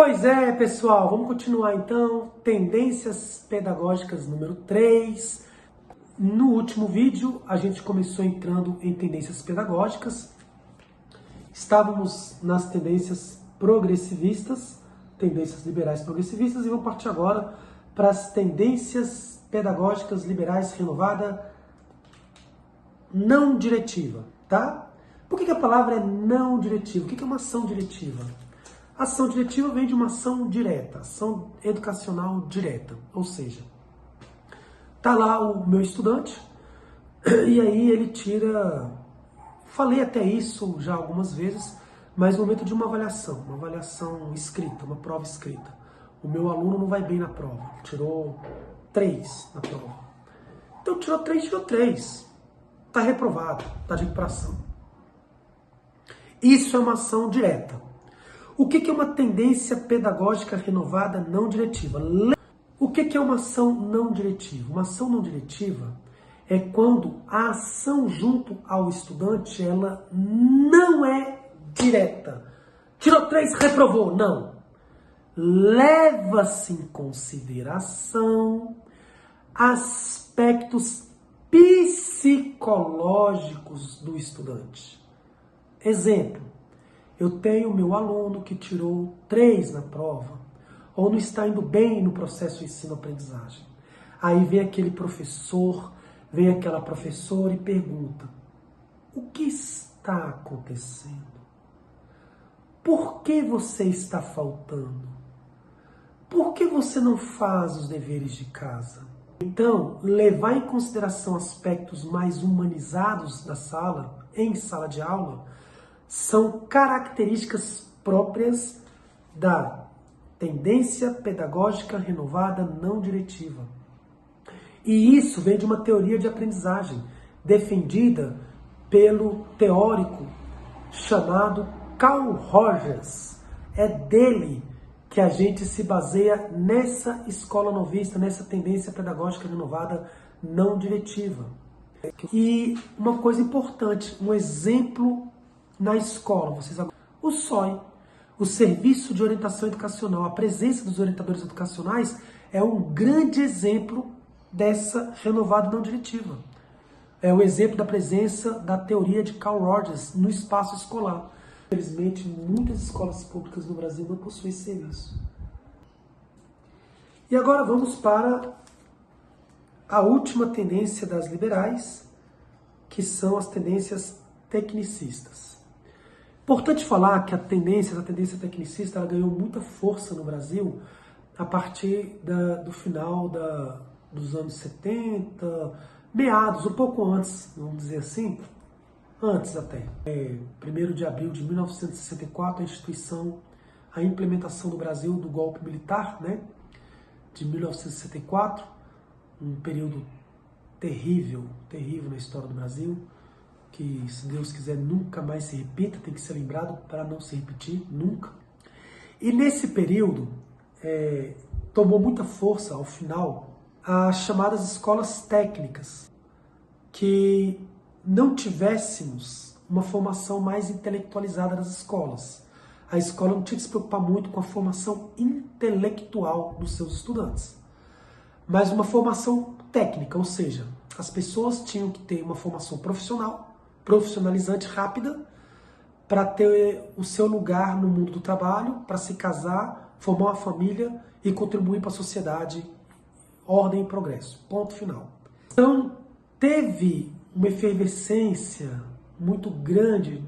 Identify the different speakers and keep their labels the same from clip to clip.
Speaker 1: Pois é, pessoal, vamos continuar então. Tendências pedagógicas número 3. No último vídeo, a gente começou entrando em tendências pedagógicas. Estávamos nas tendências progressivistas, tendências liberais progressivistas, e vamos partir agora para as tendências pedagógicas liberais renovada não diretiva, tá? Por que a palavra é não diretiva? O que é uma ação diretiva? Ação diretiva vem de uma ação direta, ação educacional direta, ou seja, tá lá o meu estudante e aí ele tira, falei até isso já algumas vezes, mas no momento de uma avaliação escrita, uma prova escrita. O meu aluno não vai bem na prova, tirou 3 na prova. Então tirou 3, está reprovado, está de recuperação. Isso é uma ação direta. O que é uma tendência pedagógica renovada não diretiva? O que é uma ação não diretiva? Uma ação não diretiva é quando a ação junto ao estudante ela não é direta. Tirou 3, reprovou. Não. Leva-se em consideração aspectos psicológicos do estudante. Exemplo. Eu tenho meu aluno que tirou 3 na prova, ou não está indo bem no processo de ensino-aprendizagem. Aí vem aquele professor, vem aquela professora e pergunta: o que está acontecendo? Por que você está faltando? Por que você não faz os deveres de casa? Então, levar em consideração aspectos mais humanizados da sala, em sala de aula, são características próprias da tendência pedagógica renovada não diretiva. E isso vem de uma teoria de aprendizagem defendida pelo teórico chamado Carl Rogers. É dele que a gente se baseia nessa escola novista, nessa tendência pedagógica renovada não diretiva. E uma coisa importante, um exemplo na escola, o SOI, o Serviço de Orientação Educacional, a presença dos orientadores educacionais é um grande exemplo dessa renovada não diretiva. É o exemplo da presença da teoria de Carl Rogers no espaço escolar. Infelizmente, muitas escolas públicas no Brasil não possuem esse serviço. E agora vamos para a última tendência das liberais, que são as tendências tecnicistas. Importante falar que a tendência tecnicista, ela ganhou muita força no Brasil a partir do final dos anos 70, meados, um pouco antes, vamos dizer assim, antes até. 1º de abril de 1964, a implementação no Brasil do golpe militar, né, de 1964, um período terrível na história do Brasil, que, se Deus quiser, nunca mais se repita, tem que ser lembrado para não se repetir, nunca. E nesse período, tomou muita força, ao final, as chamadas escolas técnicas, que não tivéssemos uma formação mais intelectualizada das escolas. A escola não tinha que se preocupar muito com a formação intelectual dos seus estudantes, mas uma formação técnica, ou seja, as pessoas tinham que ter uma formação profissionalizante rápida, para ter o seu lugar no mundo do trabalho, para se casar, formar uma família e contribuir para a sociedade, ordem e progresso. Ponto final. Então, teve uma efervescência muito grande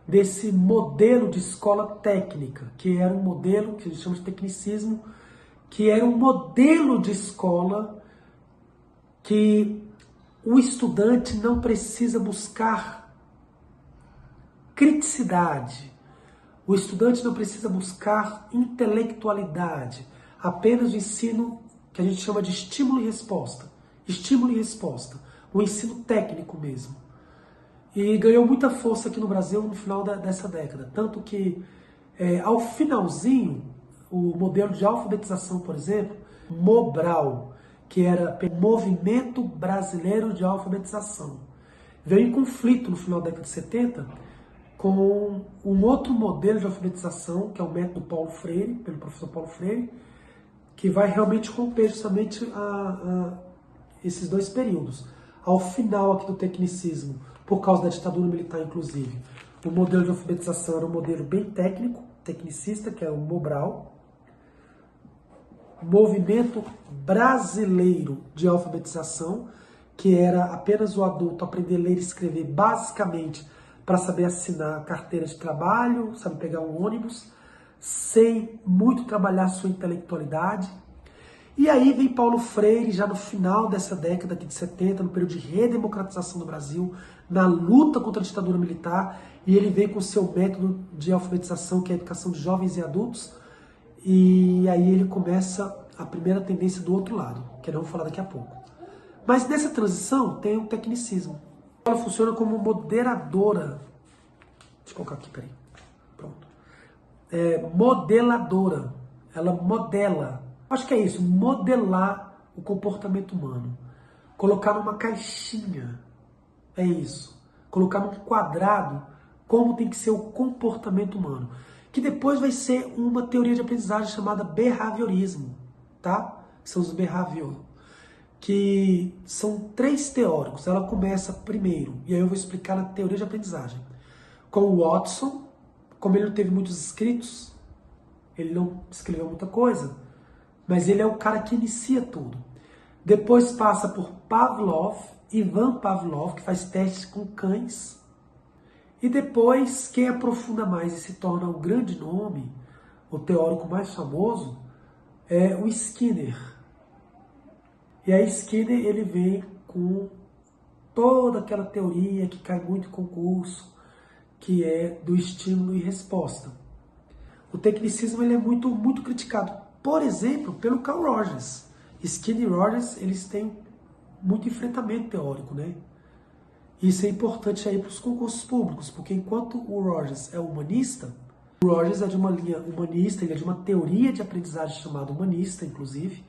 Speaker 1: desse modelo de escola técnica, que era um modelo que a gente chama de tecnicismo, que era um modelo de escola que o estudante não precisa buscar criticidade, o estudante não precisa buscar intelectualidade, apenas o ensino que a gente chama de estímulo e resposta, o ensino técnico mesmo. E ganhou muita força aqui no Brasil no final dessa década, tanto que ao finalzinho, o modelo de alfabetização, por exemplo, Mobral, que era o Movimento Brasileiro de Alfabetização, veio em conflito no final da década de 70 com um outro modelo de alfabetização, que é o método Paulo Freire, pelo professor Paulo Freire, que vai realmente romper justamente esses dois períodos. Ao final aqui do tecnicismo, por causa da ditadura militar inclusive, o modelo de alfabetização era um modelo bem técnico, tecnicista, que é o Mobral. Movimento brasileiro de alfabetização, que era apenas o adulto aprender a ler e escrever basicamente para saber assinar a carteira de trabalho, sabe pegar um ônibus, sem muito trabalhar sua intelectualidade. E aí vem Paulo Freire, já no final dessa década aqui de 70, no período de redemocratização do Brasil, na luta contra a ditadura militar, e ele vem com o seu método de alfabetização, que é a educação de jovens e adultos, e aí ele começa a primeira tendência do outro lado, que nós vamos falar daqui a pouco. Mas nessa transição tem o tecnicismo. Ela funciona como moderadora. Deixa eu colocar aqui, peraí. Pronto. Modeladora. Ela modela. Acho que é isso, modelar o comportamento humano. Colocar numa caixinha. É isso. Colocar num quadrado como tem que ser o comportamento humano. Que depois vai ser uma teoria de aprendizagem chamada behaviorismo, tá? São os behavior, que são 3 teóricos. Ela começa primeiro, e aí eu vou explicar na teoria de aprendizagem, com o Watson. Como ele não teve muitos escritos, ele não escreveu muita coisa, mas ele é o cara que inicia tudo. Depois passa por Pavlov, Ivan Pavlov, que faz testes com cães. E depois, quem aprofunda mais e se torna um grande nome, o teórico mais famoso, é o Skinner. E aí Skinner ele vem com toda aquela teoria que cai muito em concurso, que é do estímulo e resposta. O tecnicismo ele é muito criticado, por exemplo, pelo Carl Rogers. Skinner e Rogers, eles têm muito enfrentamento teórico, né? Isso é importante aí para os concursos públicos, porque enquanto o Rogers é humanista, o Rogers é de uma linha humanista, ele é de uma teoria de aprendizagem chamada humanista, inclusive,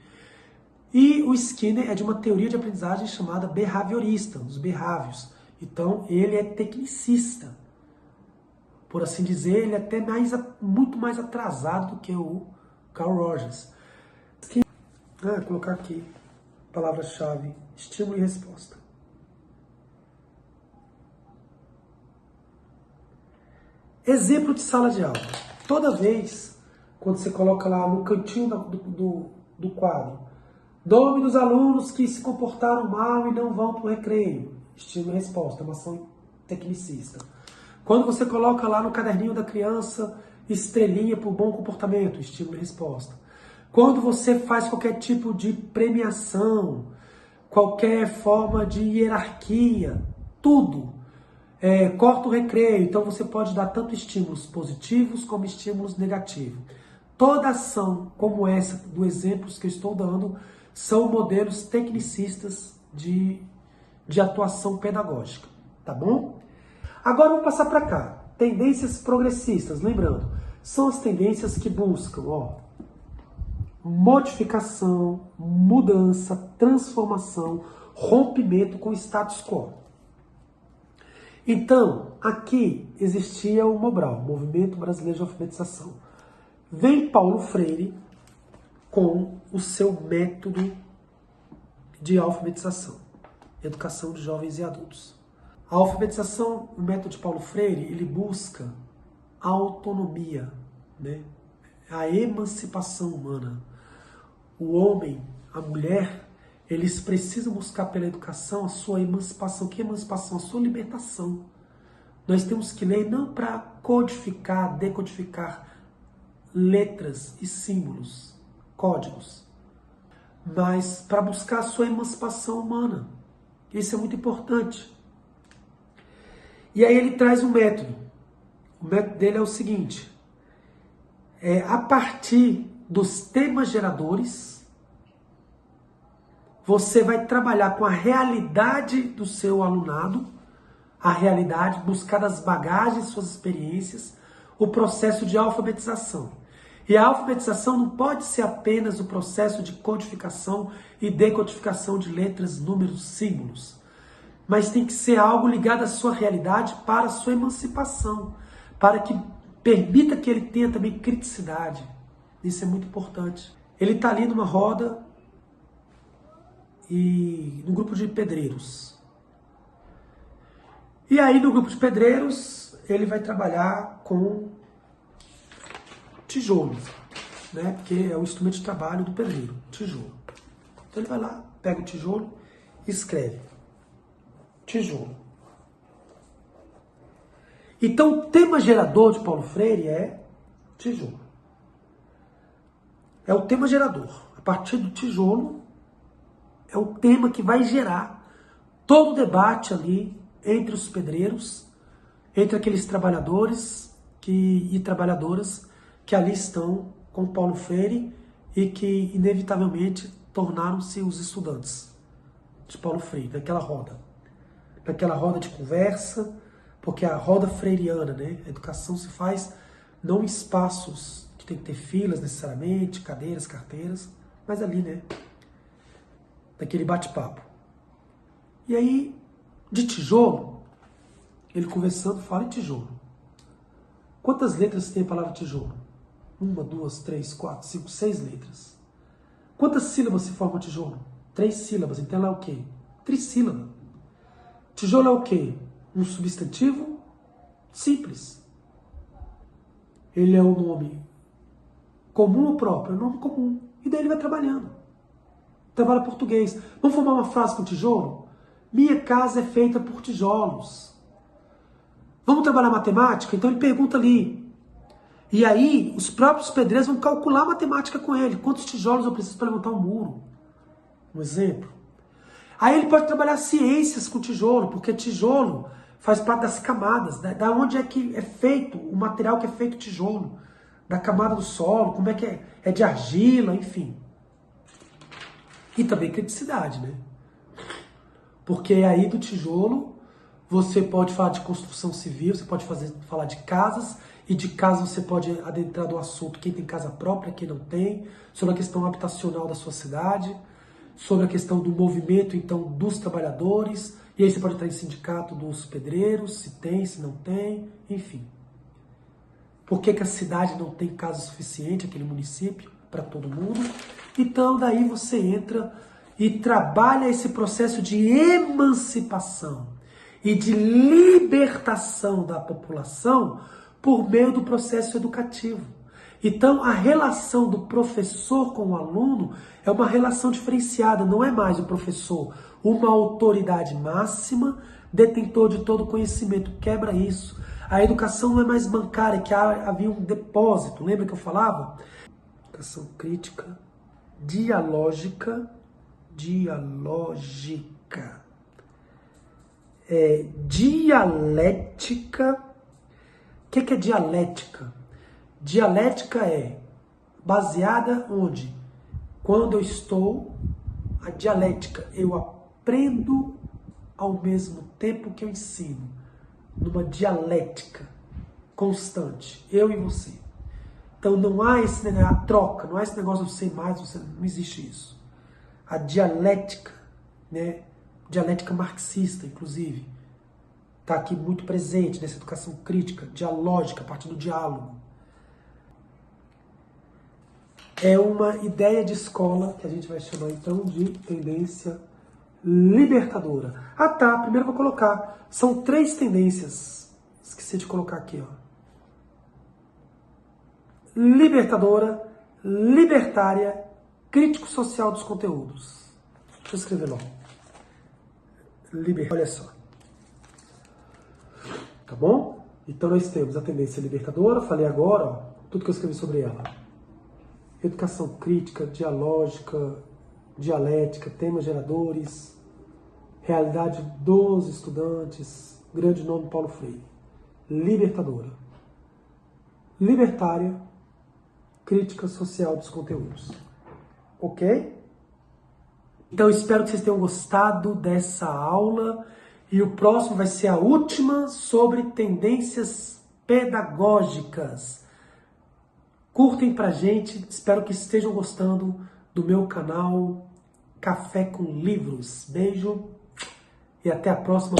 Speaker 1: e o Skinner é de uma teoria de aprendizagem chamada behaviorista, os behaviors. Então, ele é tecnicista. Por assim dizer, ele é até muito mais atrasado do que o Carl Rogers. Vou colocar aqui, palavra-chave, estímulo e resposta. Exemplo de sala de aula. Toda vez, quando você coloca lá no cantinho do quadro, nome dos alunos que se comportaram mal e não vão para o recreio. Estímulo e resposta, uma ação tecnicista. Quando você coloca lá no caderninho da criança, estrelinha por bom comportamento, estímulo e resposta. Quando você faz qualquer tipo de premiação, qualquer forma de hierarquia, tudo. Corta o recreio, então você pode dar tanto estímulos positivos como estímulos negativos. Toda ação como essa, do exemplos que eu estou dando, são modelos tecnicistas de atuação pedagógica, tá bom? Agora vamos passar para cá. Tendências progressistas, lembrando, são as tendências que buscam, modificação, mudança, transformação, rompimento com o status quo. Então, aqui existia o Mobral, Movimento Brasileiro de Alfabetização. Vem Paulo Freire com o seu método de alfabetização, educação de jovens e adultos. A alfabetização, o método de Paulo Freire, ele busca a autonomia, né? A emancipação humana. O homem, a mulher, eles precisam buscar pela educação a sua emancipação. Que emancipação? A sua libertação. Nós temos que ler não para codificar, decodificar letras e símbolos, códigos, mas para buscar a sua emancipação humana. Isso é muito importante. E aí ele traz um método. O método dele é o seguinte: a partir dos temas geradores, você vai trabalhar com a realidade do seu alunado, a realidade, buscar as bagagens, suas experiências, o processo de alfabetização. E a alfabetização não pode ser apenas o processo de codificação e decodificação de letras, números, símbolos, mas tem que ser algo ligado à sua realidade para a sua emancipação. para que permita que ele tenha também criticidade. Isso é muito importante. Ele está ali numa roda e no grupo de pedreiros. E aí no grupo de pedreiros ele vai trabalhar com tijolo, né? Porque é o instrumento de trabalho do pedreiro, tijolo. Então ele vai lá, pega o tijolo e escreve tijolo. Então o tema gerador de Paulo Freire é tijolo. É o tema gerador. A partir do tijolo é o tema que vai gerar todo o debate ali entre os pedreiros, entre aqueles trabalhadores e trabalhadoras que ali estão com Paulo Freire e que inevitavelmente tornaram-se os estudantes de Paulo Freire, naquela roda de conversa, porque a roda freiriana, né? A educação se faz não em espaços que tem que ter filas necessariamente, cadeiras, carteiras, mas ali, né? Daquele bate-papo. E aí, de tijolo, ele conversando fala em tijolo. Quantas letras tem a palavra tijolo? 1, 2, 3, 4, 5, 6 letras. Quantas sílabas se forma tijolo? 3 sílabas, então ela é o quê? Trissílaba. Tijolo é o quê? Um substantivo simples. Ele é um nome comum ou próprio? É um nome comum. E daí ele vai trabalhando. Trabalha português. Vamos formar uma frase com tijolo? Minha casa é feita por tijolos. Vamos trabalhar matemática? Então ele pergunta ali. E aí, os próprios pedreiros vão calcular a matemática com ele. Quantos tijolos eu preciso para levantar um muro? Um exemplo. Aí ele pode trabalhar ciências com tijolo, porque tijolo faz parte das camadas, da onde é que é feito o material que é feito tijolo, da camada do solo, como é que é de argila, enfim. E também criticidade, né? Porque aí do tijolo você pode falar de construção civil, você pode falar de casas, e de casa você pode adentrar no assunto quem tem casa própria, quem não tem, sobre a questão habitacional da sua cidade, sobre a questão do movimento, então, dos trabalhadores, e aí você pode entrar em sindicato dos pedreiros, se tem, se não tem, enfim. Por que a cidade não tem casa suficiente, aquele município, para todo mundo? Então, daí você entra e trabalha esse processo de emancipação e de libertação da população por meio do processo educativo. Então, a relação do professor com o aluno é uma relação diferenciada, não é mais o professor uma autoridade máxima, detentor de todo conhecimento, quebra isso. A educação não é mais bancária, que havia um depósito, lembra que eu falava? Educação crítica, dialógica, dialética. O que é dialética? Dialética é baseada onde? Quando eu estou, a dialética, eu aprendo ao mesmo tempo que eu ensino. Numa dialética constante, eu e você. Então não há esse negócio, a troca, não há esse negócio de você mais, você não existe isso. A dialética, né? Dialética marxista, inclusive, está aqui muito presente nessa educação crítica, dialógica, a partir do diálogo. É uma ideia de escola que a gente vai chamar então de tendência libertadora. Ah tá, primeiro eu vou colocar, são 3 tendências, esqueci de colocar aqui, ó. Libertadora, libertária, crítico social dos conteúdos. Deixa eu escrever logo. Olha só. Tá bom? Então nós temos a tendência libertadora, falei agora, ó, tudo que eu escrevi sobre ela. Educação crítica, dialógica, dialética, temas geradores, realidade dos estudantes, grande nome Paulo Freire. Libertadora. Libertária, crítica social dos conteúdos. Ok? Então espero que vocês tenham gostado dessa aula e o próximo vai ser a última sobre tendências pedagógicas. Curtem pra gente, espero que estejam gostando do meu canal Café com Livros. Beijo e até a próxima.